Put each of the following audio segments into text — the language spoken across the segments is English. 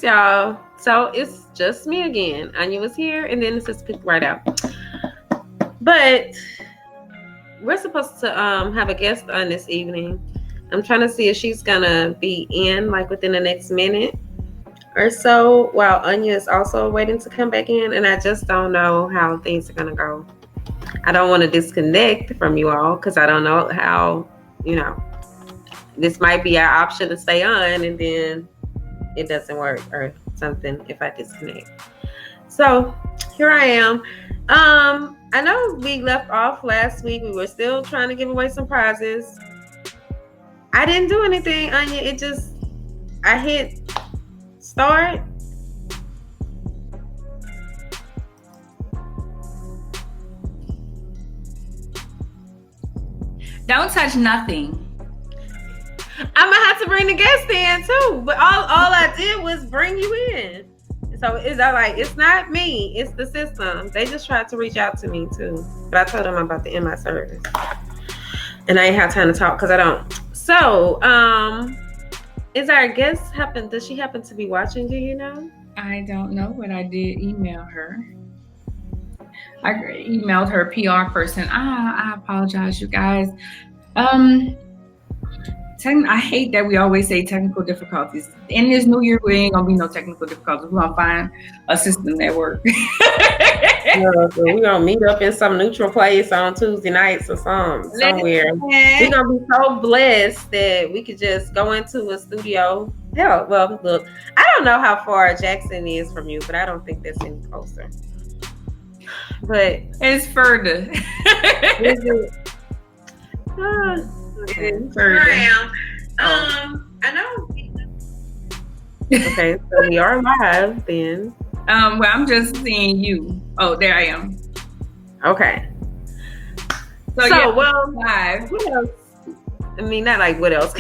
y'all. So it's just me again. Anya was here, and then this is picked right out. But we're supposed to have a guest on this evening. I'm trying to see if she's gonna be in like within the next minute or so, while Anya is also waiting to come back in, and I just don't know how things are gonna go. I don't want to disconnect from you all because I don't know how, this might be our option to stay on, and then it doesn't work or something if I disconnect. So here I am. I know we left off last week. We were still trying to give away some prizes. I didn't do anything, Anya. I hit start. Don't touch nothing. I'm gonna have to bring the guest in too, but all I did was bring you in. So it's not me, it's the system. They just tried to reach out to me too, but I told them I'm about to end my service, and I ain't have time to talk because I don't. So, is our guest does she happen to be watching? Do you know? I don't know, but I did email her. I emailed her PR person. I apologize, you guys. I hate that we always say technical difficulties. In this new year, we ain't gonna be no technical difficulties. We're gonna find a system that works. We're gonna meet up in some neutral place on Tuesday nights or somewhere. We're gonna be so blessed that we could just go into a studio. Hell, well, look, I don't know how far Jackson is from you, but I don't think that's any closer. But it's further. Is it? I know. Okay, so we are live then. Well, I'm just seeing you. Oh, there I am. Okay. So yeah, well, live. What else? I mean, not like what else.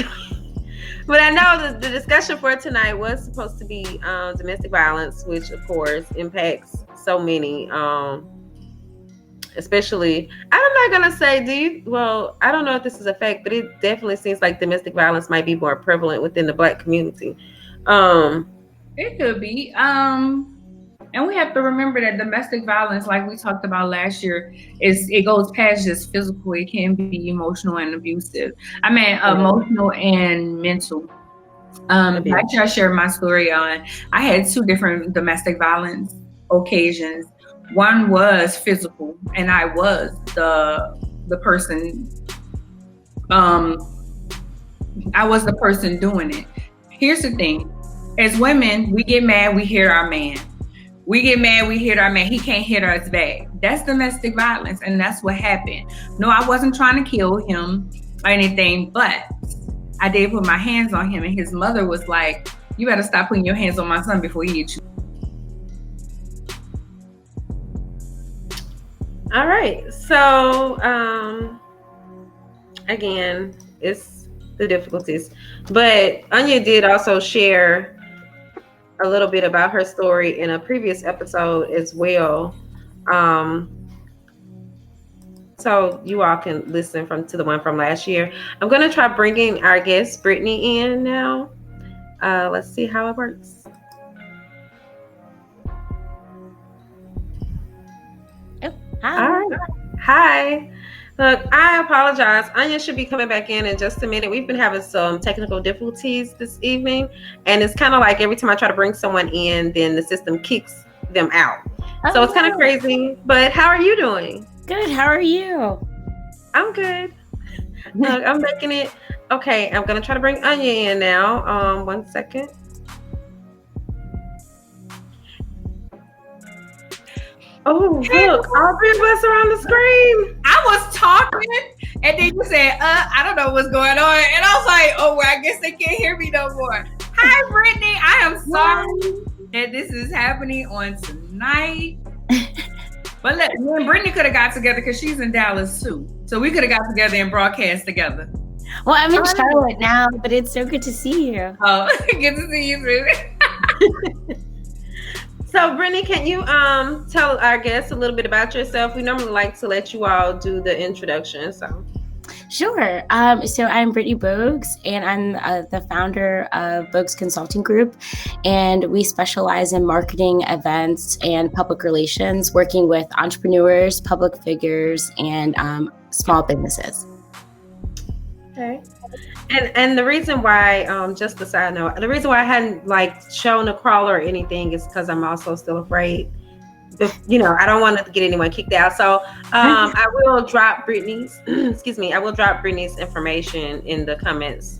But I know the discussion for tonight was supposed to be domestic violence, which of course impacts so many. Especially, I'm not gonna say I don't know if this is a fact, but it definitely seems like domestic violence might be more prevalent within the Black community. It could be. And we have to remember that domestic violence, like we talked about last year, it goes past just physical. It can be emotional and abusive. I mean, emotional and mental. After I shared my story on, I had 2 different domestic violence occasions. One was physical, and I was the person. I was the person doing it. Here's the thing: as women, we get mad, we hit our man. We get mad, we hit our man. He can't hit us back. That's domestic violence, and that's what happened. No, I wasn't trying to kill him or anything, but I did put my hands on him, and his mother was like, "You better stop putting your hands on my son before he hits you." All right, so again, it's the difficulties, but Anya did also share a little bit about her story in a previous episode as well, so you all can listen to the one from last year. I'm going to try bringing our guest Brittney in now. Let's see how it works. Hi. All right. Hi. Look, I apologize. Anya should be coming back in just a minute. We've been having some technical difficulties this evening, and it's kind of like every time I try to bring someone in, then the system kicks them out. So it's kind of crazy. But how are you doing? Good. How are you? I'm good. Look, I'm making it. Okay, I'm going to try to bring Anya in now. 1 second. Oh, look, all 3 of us are on the screen. I was talking, and then you said, I don't know what's going on. And I was like, oh, well, I guess they can't hear me no more. Hi, Brittney. I am sorry that this is happening on tonight. But look, me and Brittney could have got together because she's in Dallas, too. So we could have got together and broadcast together. Well, I'm in Charlotte now, but it's so good to see you. Oh, good to see you, Brittney. So, Brittney, can you tell our guests a little bit about yourself? We normally like to let you all do the introduction. So, Sure. So I'm Brittney Bogues, and I'm the founder of Bogues Consulting Group, and we specialize in marketing, events, and public relations, working with entrepreneurs, public figures, and small businesses. Okay. And the reason why, just a side note, the reason why I hadn't like shown a crawler or anything is because I'm also still afraid. I don't want to get anyone kicked out. So I will drop Brittney's, I will drop Brittney's information in the comments.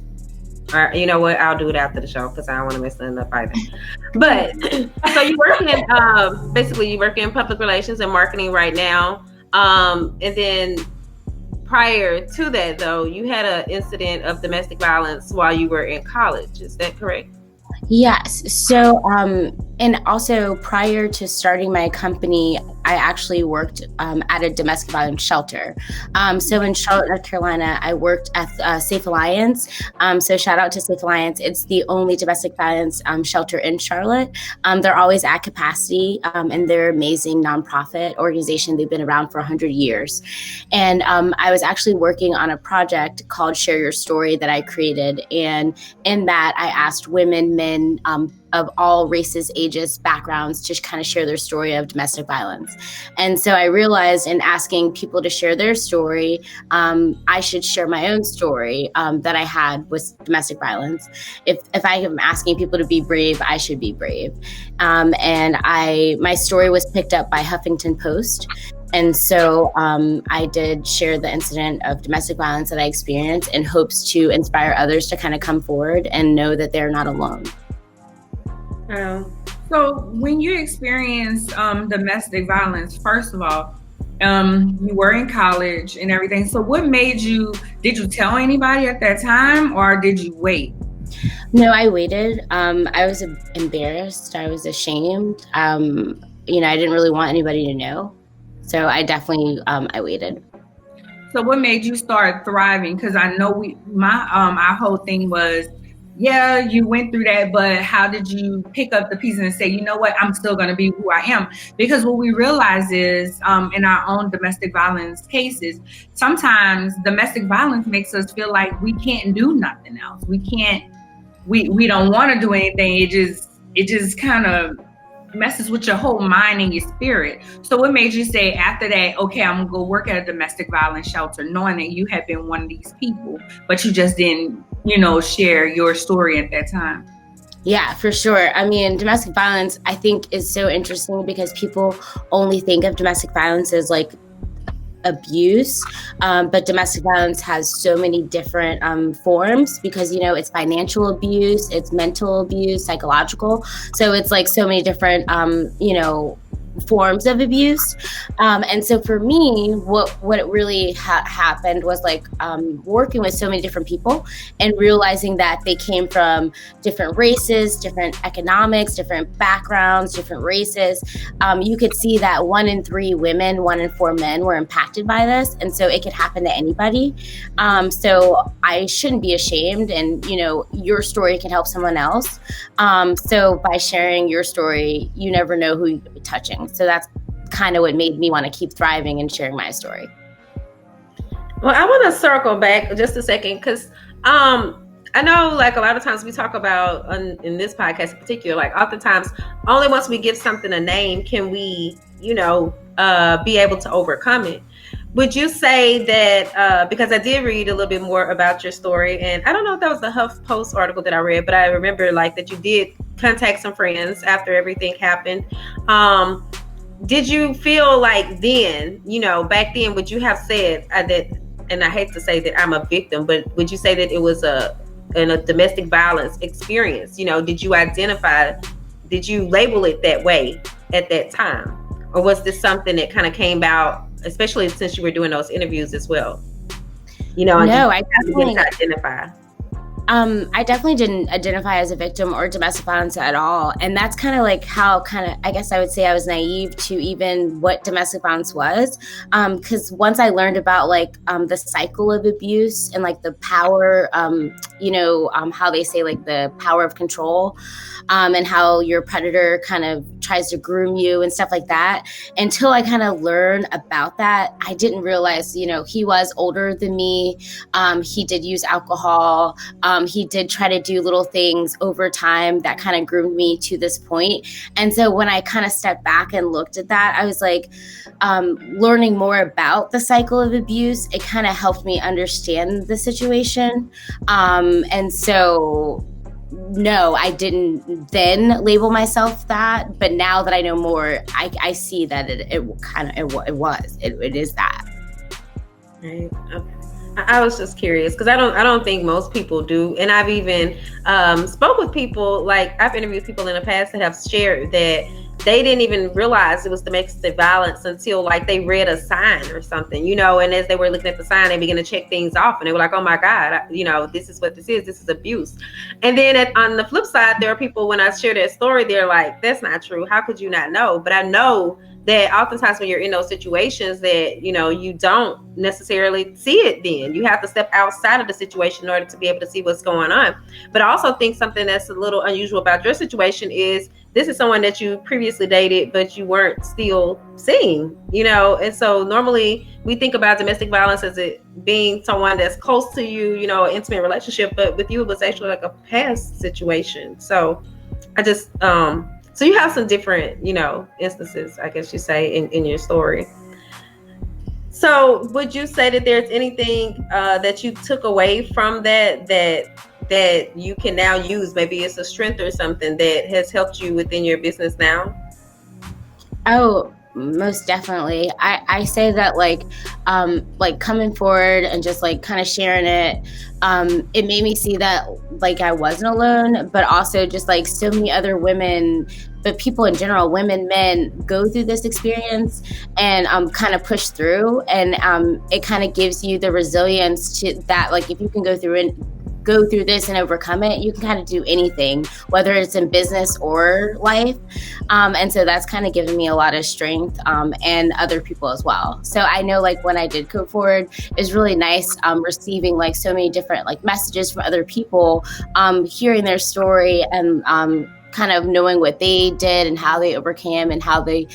Or you know what? I'll do it after the show because I don't want to mess it up either. But so you work in, basically you work in public relations and marketing right now. And then prior to that though, you had an incident of domestic violence while you were in college. Is that correct? Yes. So, and also prior to starting my company, I actually worked at a domestic violence shelter. So in Charlotte, North Carolina, I worked at Safe Alliance. So shout out to Safe Alliance. It's the only domestic violence shelter in Charlotte. They're always at capacity, and they're an amazing nonprofit organization. They've been around for 100 years. And I was actually working on a project called Share Your Story that I created. And in that, I asked women, men, of all races, ages, backgrounds to kind of share their story of domestic violence. And so I realized in asking people to share their story, I should share my own story that I had with domestic violence. If I am asking people to be brave, I should be brave. And my story was picked up by Huffington Post. And so I did share the incident of domestic violence that I experienced in hopes to inspire others to kind of come forward and know that they're not alone. So when you experienced domestic violence, first of all, you were in college and everything. So what made you, did you tell anybody at that time or did you wait? No, I waited. I was embarrassed. I was ashamed. I didn't really want anybody to know. So I definitely, I waited. So what made you start thriving? Because I know our whole thing was, yeah, you went through that, but how did you pick up the pieces and say, you know what, I'm still going to be who I am? Because what we realize is in our own domestic violence cases, sometimes domestic violence makes us feel like we can't do nothing else. We don't want to do anything. It just kind of messes with your whole mind and your spirit. So what made you say after that, okay, I'm gonna go work at a domestic violence shelter, knowing that you had been one of these people, but you just didn't, share your story at that time? Yeah, for sure. I mean, domestic violence, I think, is so interesting because people only think of domestic violence as like abuse, but domestic violence has so many different forms because, it's financial abuse, it's mental abuse, psychological. So it's like so many different, forms of abuse. And so for me, what really happened was like working with so many different people and realizing that they came from different races, different economics, different backgrounds, different races. You could see that 1 in 3 women, 1 in 4 men were impacted by this. And so it could happen to anybody. So I shouldn't be ashamed. And, your story can help someone else. So by sharing your story, you never know who you could be touching. So that's kind of what made me want to keep thriving and sharing my story. Well, I want to circle back just a second because I know like a lot of times we talk about in this podcast in particular, like oftentimes only once we give something a name can we, be able to overcome it. Would you say that, because I did read a little bit more about your story, and I don't know if that was the HuffPost article that I read, but I remember like that you did contact some friends after everything happened. Did you feel like then, back then, would you have said that, and I hate to say that I'm a victim, but would you say that it was a domestic violence experience? Did you label it that way at that time? Or was this something that kind of came out, especially since you were doing those interviews as well? No, I definitely identify. I definitely didn't identify as a victim or domestic violence at all. And that's kind of like how I guess I would say I was naive to even what domestic violence was. Because once I learned about like the cycle of abuse and like the power, how they say like the power of control, and how your predator kind of tries to groom you and stuff like that. Until I kind of learned about that, I didn't realize, he was older than me. He did use alcohol. He did try to do little things over time that kind of groomed me to this point. And so when I kind of stepped back and looked at that, I was like, learning more about the cycle of abuse, it kind of helped me understand the situation. And so no, I didn't then label myself that, but now that I know more, I see that it is that. Right. Okay. I was just curious because I don't think most people do, and I've even spoke with people, like I've interviewed people in the past that have shared that they didn't even realize it was domestic violence until like they read a sign or something, and as they were looking at the sign, they began to check things off and they were like, oh my God, this is what this is abuse. And then on the flip side, there are people, when I share that story, they're like, that's not true. How could you not know? But I know that oftentimes when you're in those situations that, you don't necessarily see it then. You have to step outside of the situation in order to be able to see what's going on. But I also think something that's a little unusual about your situation is this is someone that you previously dated, but you weren't still seeing, and so normally we think about domestic violence as it being someone that's close to you, an intimate relationship, but with you, it was actually like a past situation. So I just, so you have some different, instances, I guess you say, in your story. So would you say that there's anything that you took away from that you can now use? Maybe it's a strength or something that has helped you within your business now? Oh, most definitely. I say that like coming forward and just like kind of sharing it, it made me see that like I wasn't alone, but also just like so many other women, but people in general, women, men, go through this experience and kind of push through, and it kind of gives you the resilience to that, like if you can go through this and overcome it, you can kind of do anything, whether it's in business or life. And so that's kind of given me a lot of strength, and other people as well. So I know like when I did go forward, it was really nice receiving like so many different like messages from other people, hearing their story and kind of knowing what they did and how they overcame and how they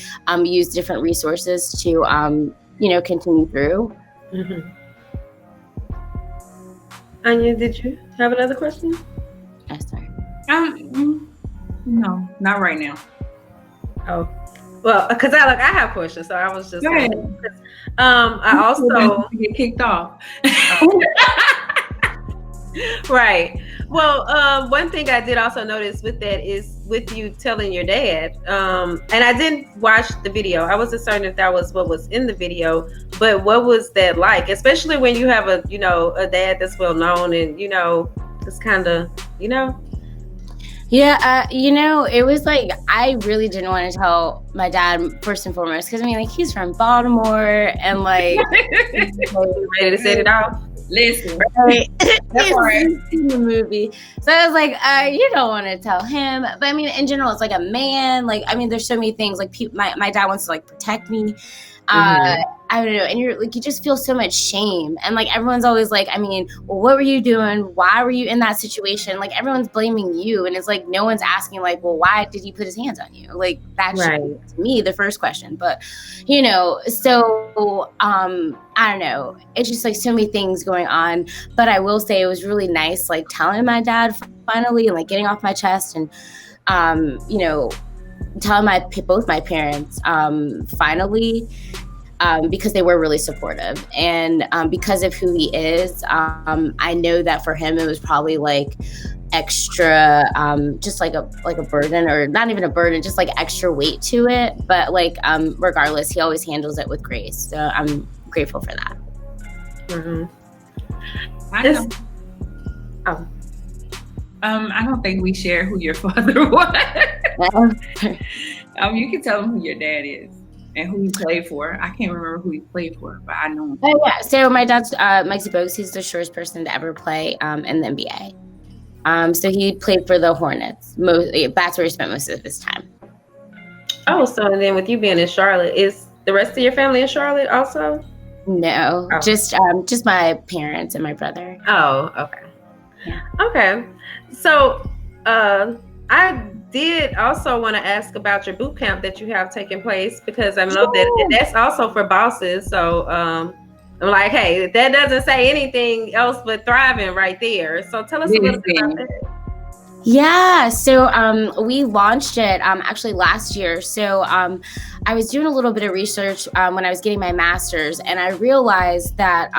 used different resources to, continue through. Mm-hmm. Arnya, did you have another question? Sorry. No, not right now. Oh, well, because I have questions, so I was just saying. I also get kicked off. Right. Well, one thing I did also notice with that is with you telling your dad, and I didn't watch the video. I wasn't certain if that was what was in the video, but what was that like? Especially when you have a dad that's well known and, it's kind of, Yeah, it was like, I really didn't want to tell my dad first and foremost, because I mean, like, he's from Baltimore and like, ready to set it off. Listen, right? In the movie. So I was like, you don't want to tell him. But I mean, in general, it's like a man. Like, I mean, there's so many things. Like, my dad wants to like protect me. I don't know. And you're like, you just feel so much shame. And like, everyone's always like, I mean, well, what were you doing? Why were you in that situation? Like, everyone's blaming you. And it's like, no one's asking like, well, why did he put his hands on you? Like, that's right. To me, the first question. But, so, I don't know. It's just like so many things going on. But I will say it was really nice, like telling my dad finally and like getting off my chest and, telling both my parents finally, because they were really supportive, and because of who he is, I know that for him it was probably like extra, just like a burden, or not even a burden, just like extra weight to it. But like regardless, he always handles it with grace. So I'm grateful for that. Mm-hmm. I don't think we share who your father was. You can tell them who your dad is and who he played for. I can't remember who he played for, but I know him. Oh yeah, so my dad's Bogues. He's the shortest person to ever play in the NBA. So he played for the Hornets. That's where he spent most of his time. Oh, so and then with you being in Charlotte, is the rest of your family in Charlotte also? No, just my parents and my brother. Oh, okay. Yeah. Okay. So I did also want to ask about your boot camp that you have taken place, because I know that's also for bosses. So I'm like, hey, that doesn't say anything else but thriving right there. So tell us a little bit about that. Yeah, so we launched it actually last year. So I was doing a little bit of research when I was getting my master's, and I realized that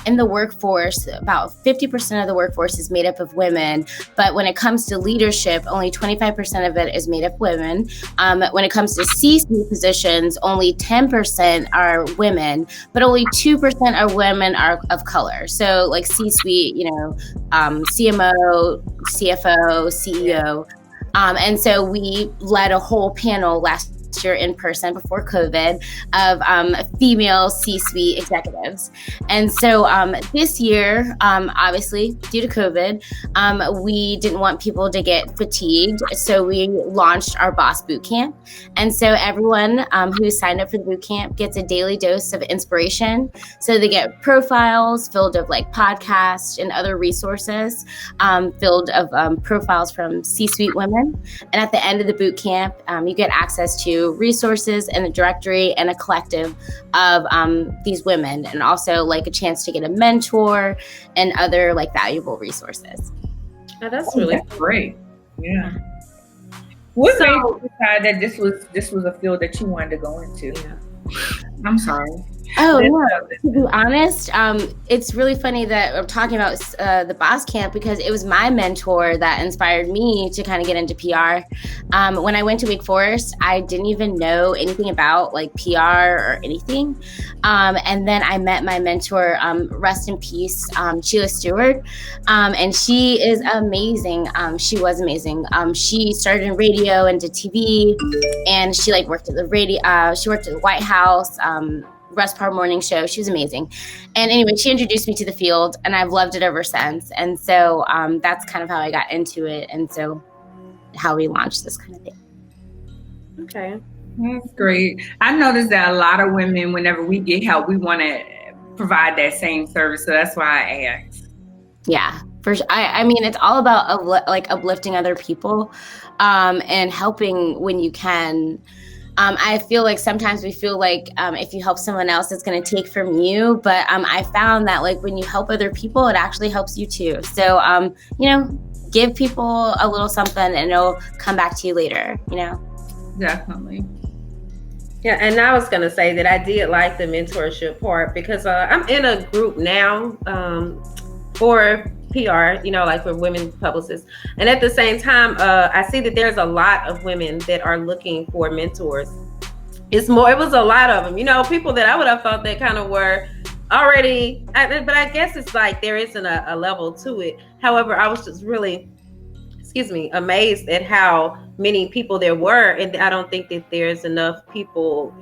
in the workforce, about 50% of the workforce is made up of women. But when it comes to leadership, only 25% of it is made up women. When it comes to C-suite positions, only 10% are women, but only 2% of women are of color. So like C-suite, CMO, CFO, CEO. And so we led a whole panel last year in person before COVID of female C-suite executives. And so this year, obviously due to COVID, we didn't want people to get fatigued. So we launched our Boss Bootcamp. And so everyone who signed up for the bootcamp gets a daily dose of inspiration. So they get profiles filled of like podcasts and other resources filled of profiles from C-suite women. And at the end of the bootcamp, you get access to resources and a directory and a collective of these women, and also like a chance to get a mentor and other like valuable resources. Oh, that's really great. Yeah. What made you decide that this was a field that you wanted to go into? Yeah. I'm sorry. Oh, yeah. To be honest, it's really funny that I'm talking about the Boss Camp, because it was my mentor that inspired me to kind of get into PR. When I went to Wake Forest, I didn't even know anything about like PR or anything. And then I met my mentor, rest in peace, Sheila Stewart. And she is amazing. She was amazing. She started in radio and did TV, and she like worked at the radio. She worked at the White House. Rest Par Morning Show. She was amazing. And anyway, she introduced me to the field, and I've loved it ever since. And so that's kind of how I got into it, and so how we launched this kind of thing. Okay. That's great. I noticed that a lot of women, whenever we get help, we want to provide that same service. So that's why I asked. Yeah, for sure. I mean, it's all about uplifting other people and helping when you can. I feel like sometimes we feel like if you help someone else, it's going to take from you. But I found that like when you help other people, it actually helps you too. So, give people a little something and it'll come back to you later, Definitely. Yeah, and I was going to say that I did like the mentorship part, because I'm in a group now for PR, like for women publicists. And at the same time, I see that there's a lot of women that are looking for mentors. It was a lot of them, people that I would have thought that kind of were already, but I guess it's like there isn't a level to it. However, I was just really, amazed at how many people there were. And I don't think that there's enough people,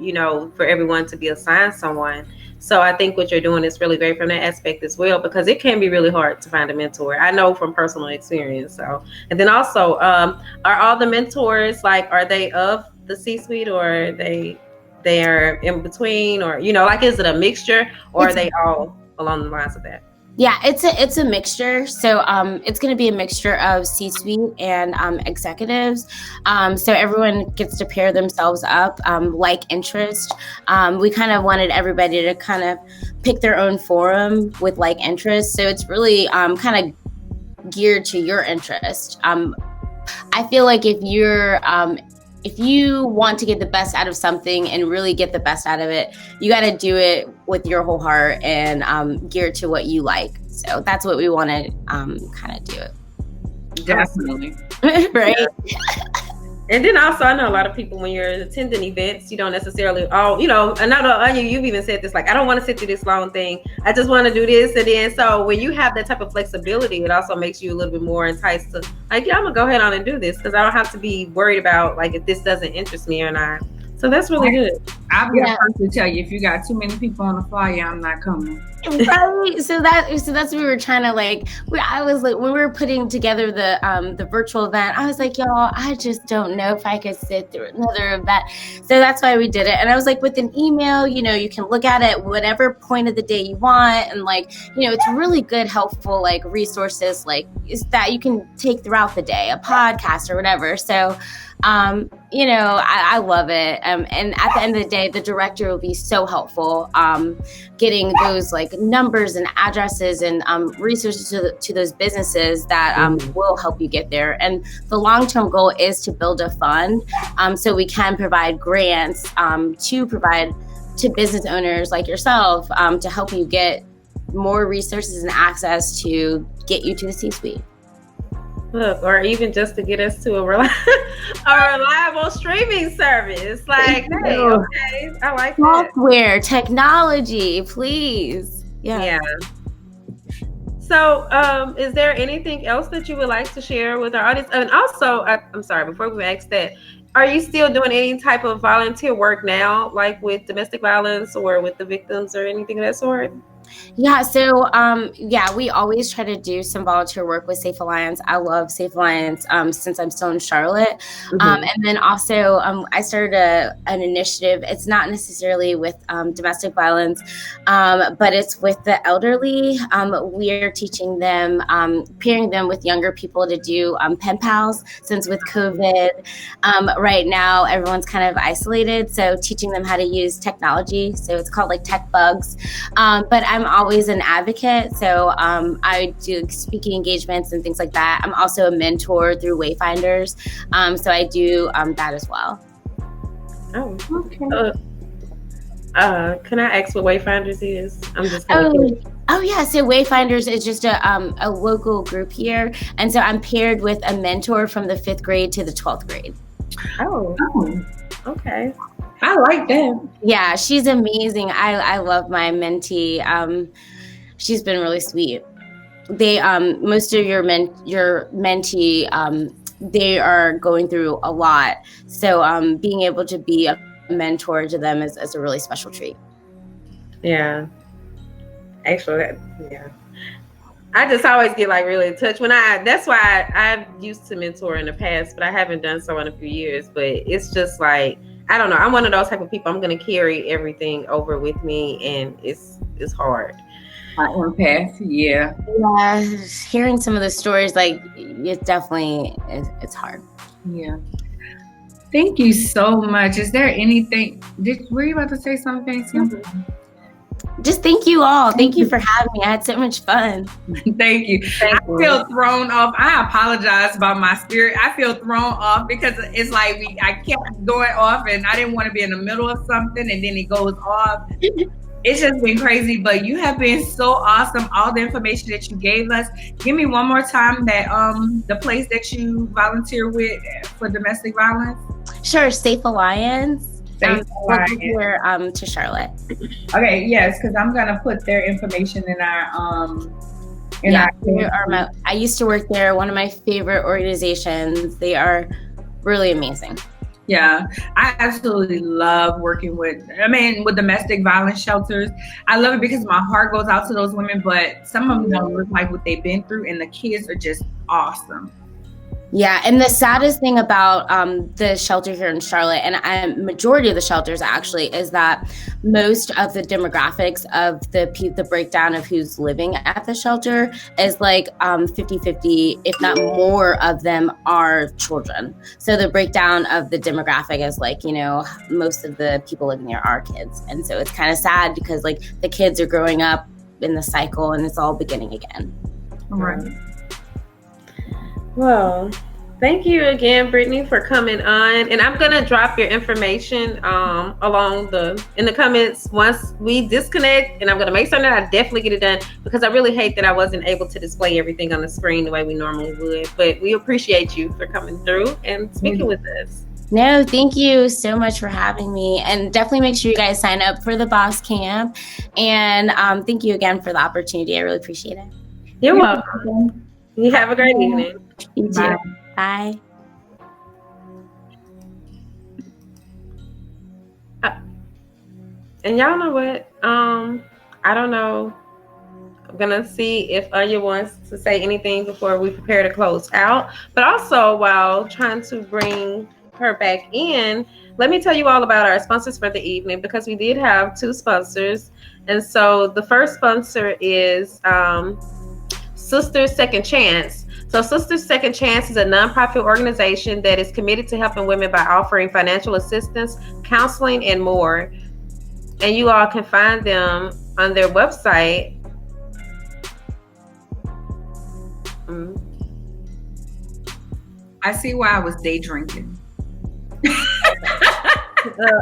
for everyone to be assigned someone. So I think what you're doing is really great from that aspect as well, because it can be really hard to find a mentor. I know from personal experience. So, and then also, are all the mentors, are they of the C-suite, or they are in between, or, is it a mixture, or are they all along the lines of that? Yeah, it's a mixture. So it's going to be a mixture of C-suite and executives. So everyone gets to pair themselves up, like interest. We kind of wanted everybody to kind of pick their own forum with like interest. So it's really kind of geared to your interest. I feel like if you want to get the best out of something and really get the best out of it, you got to do it with your whole heart and geared to what you like. So that's what we want to kind of do it. Definitely. Right? Yeah. And then also, I know a lot of people, when you're attending events, you don't necessarily, another Arnya, you've even said this, I don't want to sit through this long thing. I just want to do this. And then, so when you have that type of flexibility, it also makes you a little bit more enticed to, I'm going to go ahead on and do this, because I don't have to be worried about, if this doesn't interest me or not. So that's really good. I'll be the first to tell you, if you got too many people on the flyer, I'm not coming. Right. So that's what we were trying to I was like, when we were putting together the virtual event, I was like, y'all, I just don't know if I could sit through another event. So that's why we did it. And I was like, with an email, you can look at it whatever point of the day you want. And it's really good, helpful, resources, is that you can take throughout the day, a podcast or whatever. So, I love it. And at the end of the day, the director will be so helpful, getting those numbers and addresses and resources to those businesses that will help you get there. And the long-term goal is to build a fund, so we can provide grants to provide to business owners like yourself, to help you get more resources and access to get you to the C-suite. Look, or even just to get us to a reliable streaming service. Hey, okay, I like that. Software, technology, please. Yeah. So, is there anything else that you would like to share with our audience? And also, I'm sorry, before we ask that, are you still doing any type of volunteer work now, like with domestic violence or with the victims or anything of that sort? Yeah. So, we always try to do some volunteer work with Safe Alliance. I love Safe Alliance since I'm still in Charlotte. And then also I started an initiative. It's not necessarily with domestic violence, but it's with the elderly. We are teaching them, pairing them with younger people to do pen pals, since with COVID, right now, everyone's kind of isolated. So teaching them how to use technology. So it's called tech bugs. But I'm always an advocate. So I do speaking engagements and things like that. I'm also a mentor through Wayfinders. So I do that as well. Oh, okay. Can I ask what Wayfinders is? I'm just curious. Oh yeah, so Wayfinders is just a local group here. And so I'm paired with a mentor from the 5th grade to the 12th grade. Oh, okay. I like that. Yeah, she's amazing. I love my mentee. She's been really sweet. They most of your mentee, they are going through a lot. So being able to be a mentor to them is a really special treat. Yeah. Actually, I just always get really in touch that's why I've used to mentor in the past, but I haven't done so in a few years. But it's just I don't know. I'm one of those type of people. I'm going to carry everything over with me, and it's hard. Empath, yeah. Yeah, hearing some of the stories, it definitely it's hard. Yeah. Thank you so much. Is there anything? Were you about to say something, Fancy? Just thank you all. Thank you for having me. I had so much fun. Thank you. I feel thrown off. I apologize about my spirit. I feel thrown off because it's I kept going off, and I didn't want to be in the middle of something, and then it goes off. It's just been crazy, but you have been so awesome. All the information that you gave us. Give me one more time that the place that you volunteer with for domestic violence. Sure, Safe Alliance. Here to Charlotte. Okay, yes, because I'm gonna put their information in our I used to work there. One of my favorite organizations. They are really amazing. Yeah, I absolutely love working with domestic violence shelters. I love it because my heart goes out to those women, but some of them don't look like what they've been through, and the kids are just awesome. Yeah, and the saddest thing about the shelter here in Charlotte, and majority of the shelters actually, is that most of the demographics of the breakdown of who's living at the shelter is 50-50, if not more of them are children. So the breakdown of the demographic is most of the people living there are kids. And so it's kind of sad because the kids are growing up in the cycle and it's all beginning again. Right. Well, thank you again, Brittney, for coming on. And I'm gonna drop your information in the comments once we disconnect, and I'm gonna make certain that I definitely get it done, because I really hate that I wasn't able to display everything on the screen the way we normally would. But we appreciate you for coming through and speaking with us. No, thank you so much for having me, and definitely make sure you guys sign up for the Boss Camp. And thank you again for the opportunity. I really appreciate it. You're welcome. You have a great evening. You too. Bye. And y'all know what? I don't know. I'm gonna see if Arnya wants to say anything before we prepare to close out. But also, while trying to bring her back in, let me tell you all about our sponsors for the evening, because we did have 2 sponsors. And so the first sponsor is Sisters Second Chance. So Sisters Second Chance is a nonprofit organization that is committed to helping women by offering financial assistance, counseling, and more. And you all can find them on their website. I see why I was day drinking.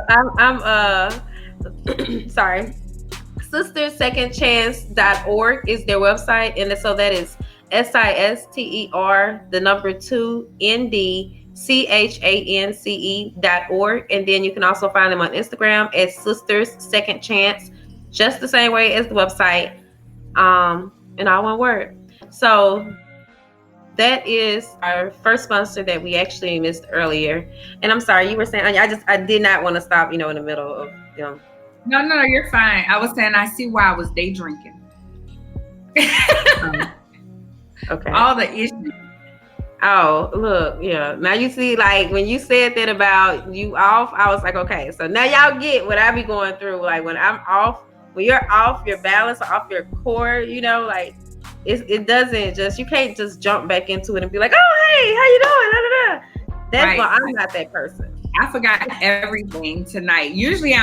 I'm sorry. Sistersecondchance.org is their website, and so that is SISTER2NDCHANCE.org. And then you can also find them on Instagram as Sisters Second Chance, just the same way as the website, in all one word. So that is our first sponsor that we actually missed earlier. And I'm sorry, you were saying, I did not want to stop, in the middle of them. No, you're fine. I was saying I see why I was day drinking. Okay. All the issues. Oh, look, yeah. Now you see, like when you said that about you off, I was like, okay, so now y'all get what I be going through. Like when I'm off, when you're off your balance, off your core, like it doesn't just, you can't just jump back into it and be like, oh, hey, how you doing? Da, da, da. That's right. why I'm not that person. I forgot everything tonight. Usually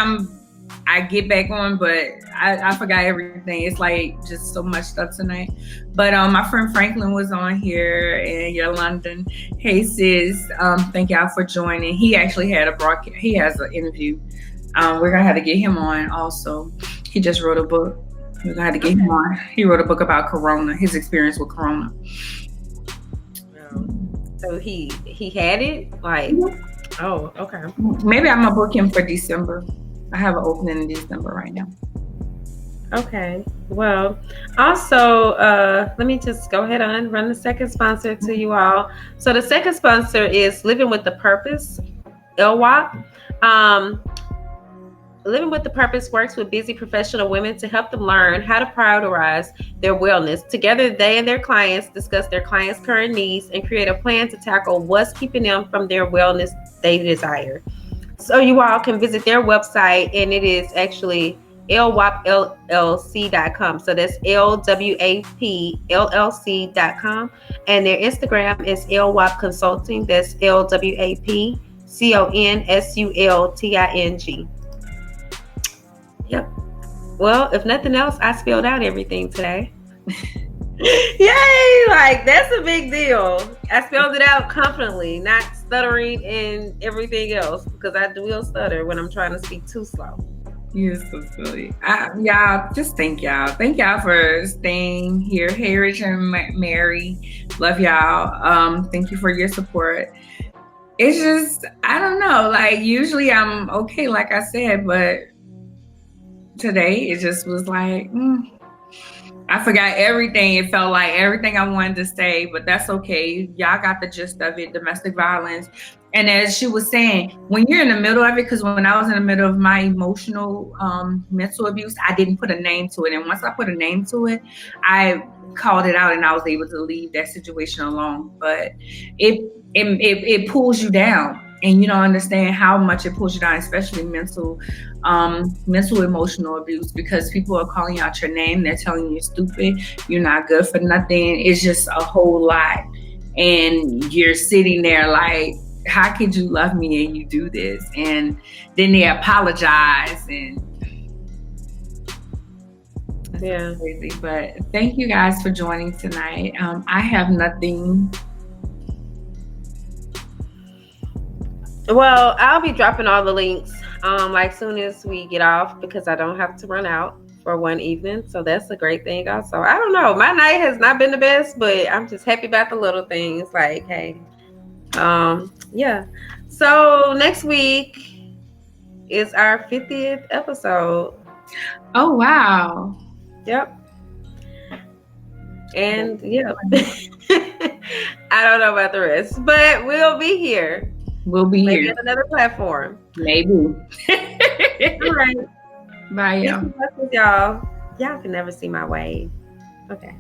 I get back on, but I forgot everything. It's like just so much stuff tonight. But my friend Franklin was on here in London. Hey sis, thank y'all for joining. He actually had a broadcast. He has an interview. We're gonna have to get him on also. He just wrote a book. We're gonna have to get him on. He wrote a book about Corona, his experience with Corona. So he had it? Like, oh, okay. Maybe I'm gonna book him for December. I have an opening in December right now. Okay. Well, also, let me just go ahead and run the second sponsor to you all. So the second sponsor is Living with the Purpose, LWAP. Living with the Purpose works with busy professional women to help them learn how to prioritize their wellness. Together, they and their clients discuss their clients' current needs and create a plan to tackle what's keeping them from their wellness they desire. So you all can visit their website, and it is actually LWAPLLC.com. So that's LWAPLLC.com. And their Instagram is LWAP Consulting. That's LWAPCONSULTING. Yep. Well, if nothing else, I spelled out everything today. Yay! Like, that's a big deal. I spelled it out confidently, not stuttering and everything else, because I will stutter when I'm trying to speak too slow. You're so silly. Y'all, just thank y'all. Thank y'all for staying here. Hey, Rich and Mary. Love y'all. Thank you for your support. It's just, I don't know. Like, usually I'm okay, like I said, but today it just was like, I forgot everything. It felt like everything I wanted to say, but that's okay. Y'all got the gist of it, domestic violence. And as she was saying, when you're in the middle of it, because when I was in the middle of my emotional mental abuse, I didn't put a name to it. And once I put a name to it, I called it out and I was able to leave that situation alone. But it pulls you down. And you don't understand how much it pulls you down, especially mental emotional abuse, because people are calling out your name. They're telling you you're stupid. You're not good for nothing. It's just a whole lot. And you're sitting there like, how could you love me and you do this? And then they apologize. And yeah, crazy. But thank you guys for joining tonight. I have nothing. Well, I'll be dropping all the links like soon as we get off, because I don't have to run out for one evening. So that's a great thing also. I don't know. My night has not been the best, but I'm just happy about the little things. Like, hey, yeah. So next week is our 50th episode. Oh, wow. Yep. And yeah, I don't know about the rest, but we'll be here. We'll be Maybe here. on another platform. Maybe. All right. Bye, y'all. Y'all can never see my wave. Okay.